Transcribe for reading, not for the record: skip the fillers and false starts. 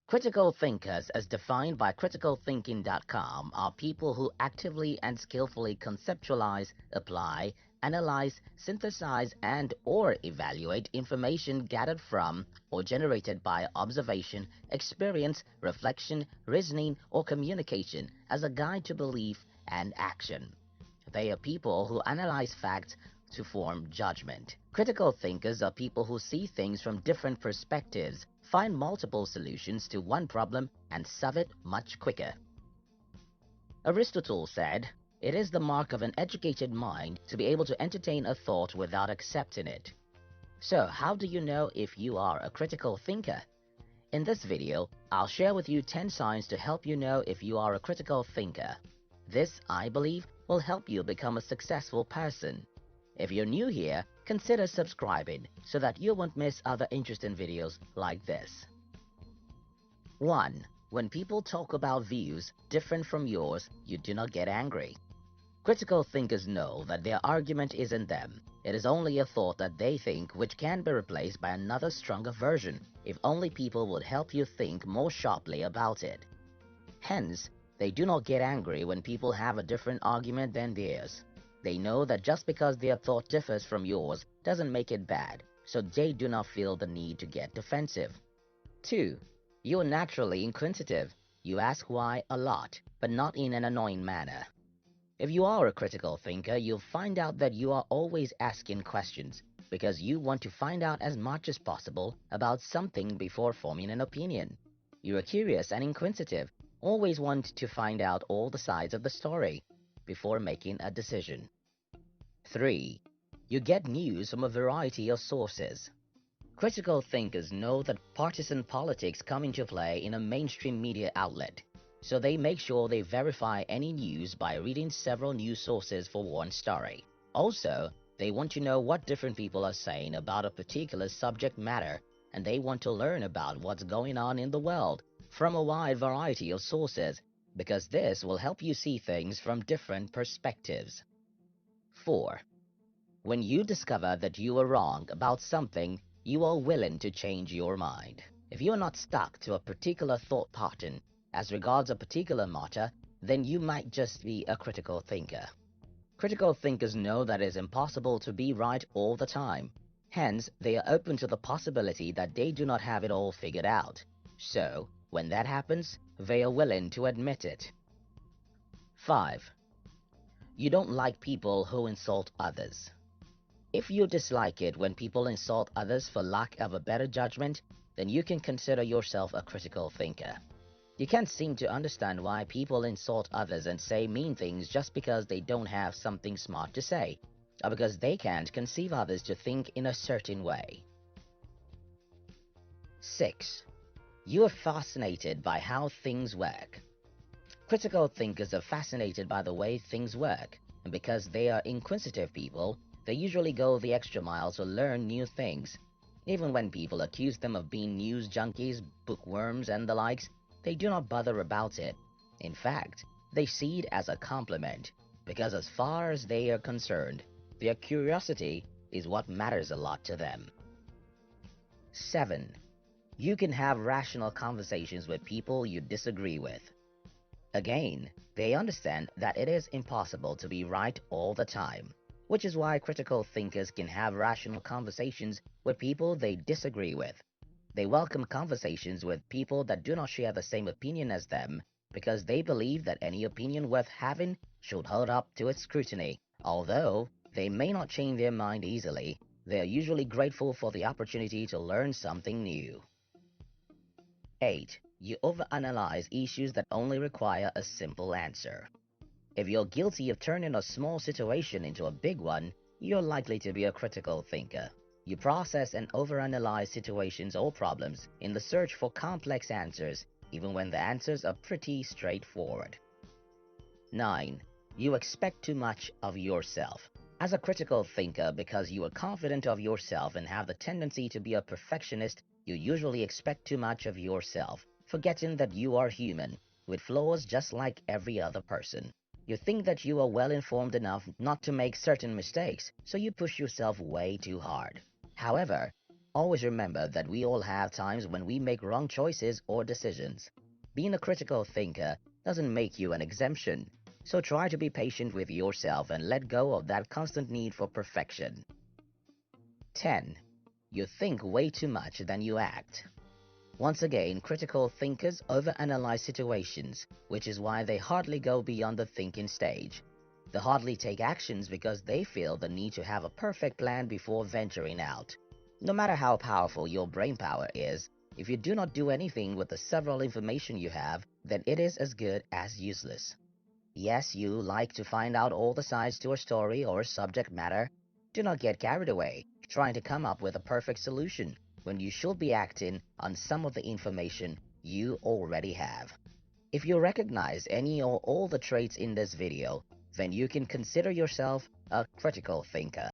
Critical thinkers, as defined by criticalthinking.com, are people who actively and skillfully conceptualize, apply, analyze, synthesize, and/or evaluate information gathered from or generated by observation, experience, reflection, reasoning, or communication as a guide to belief and action. They are people who analyze facts to form judgment. Critical thinkers are people who see things from different perspectives, find multiple solutions to one problem, and solve it much quicker. Aristotle said, "It is the mark of an educated mind to be able to entertain a thought without accepting it." So, how do you know if you are a critical thinker? In this video, I'll share with you 10 signs to help you know if you are a critical thinker. This, I believe, will help you become a successful person. If you're new here, consider subscribing so that you won't miss other interesting videos like this. 1. When people talk about views different from yours, you do not get angry. Critical thinkers know that their argument isn't them. It is only a thought that they think which can be replaced by another stronger version if only people would help you think more sharply about it. Hence, they do not get angry when people have a different argument than theirs. They know that just because their thought differs from yours doesn't make it bad, so they do not feel the need to get defensive. 2. You are naturally inquisitive. You ask why a lot, but not in an annoying manner. If you are a critical thinker, you'll find out that you are always asking questions because you want to find out as much as possible about something before forming an opinion. You are curious and inquisitive, always want to find out all the sides of the story before making a decision. 3. You get news from a variety of sources. Critical thinkers know that partisan politics come into play in a mainstream media outlet, so they make sure they verify any news by reading several news sources for one story. Also, they want to know what different people are saying about a particular subject matter, and they want to learn about what's going on in the world from a wide variety of sources, because this will help you see things from different perspectives. 4. When you discover that you are wrong about something, you are willing to change your mind. If you are not stuck to a particular thought pattern as regards a particular matter, then you might just be a critical thinker. Critical thinkers know that it is impossible to be right all the time. Hence, they are open to the possibility that they do not have it all figured out. So, when that happens, they are willing to admit it. 5. You don't like people who insult others. If you dislike it when people insult others for lack of a better judgment, then you can consider yourself a critical thinker. You can't seem to understand why people insult others and say mean things just because they don't have something smart to say, or because they can't conceive others to think in a certain way. 6. You are fascinated by how things work. Critical thinkers are fascinated by the way things work, and because they are inquisitive people, they usually go the extra mile to learn new things. Even when people accuse them of being news junkies, bookworms, and the likes, they do not bother about it. In fact, they see it as a compliment, because as far as they are concerned, their curiosity is what matters a lot to them. 7. You can have rational conversations with people you disagree with. Again, they understand that it is impossible to be right all the time, which is why critical thinkers can have rational conversations with people they disagree with. They welcome conversations with people that do not share the same opinion as them because they believe that any opinion worth having should hold up to its scrutiny. Although they may not change their mind easily, they are usually grateful for the opportunity to learn something new. 8. You overanalyze issues that only require a simple answer. If you're guilty of turning a small situation into a big one, you're likely to be a critical thinker. You process and overanalyze situations or problems in the search for complex answers, even when the answers are pretty straightforward. 9. You expect too much of yourself. As a critical thinker, because you are confident of yourself and have the tendency to be a perfectionist, you usually expect too much of yourself, forgetting that you are human, with flaws just like every other person. You think that you are well informed enough not to make certain mistakes, so you push yourself way too hard. However, Always remember that we all have times when we make wrong choices or decisions. Being a critical thinker doesn't make you an exemption, so try to be patient with yourself and let go of that constant need for perfection. 10. You think way too much than you act. Once again, critical thinkers overanalyze situations, which is why they hardly go beyond the thinking stage. They hardly take actions because they feel the need to have a perfect plan before venturing out. No matter how powerful your brain power is, if you do not do anything with the several information you have, then it is as good as useless. Yes, you like to find out all the sides to a story or subject matter. Do not get carried away trying to come up with a perfect solution when you should be acting on some of the information you already have. If you recognize any or all the traits in this video, then you can consider yourself a critical thinker.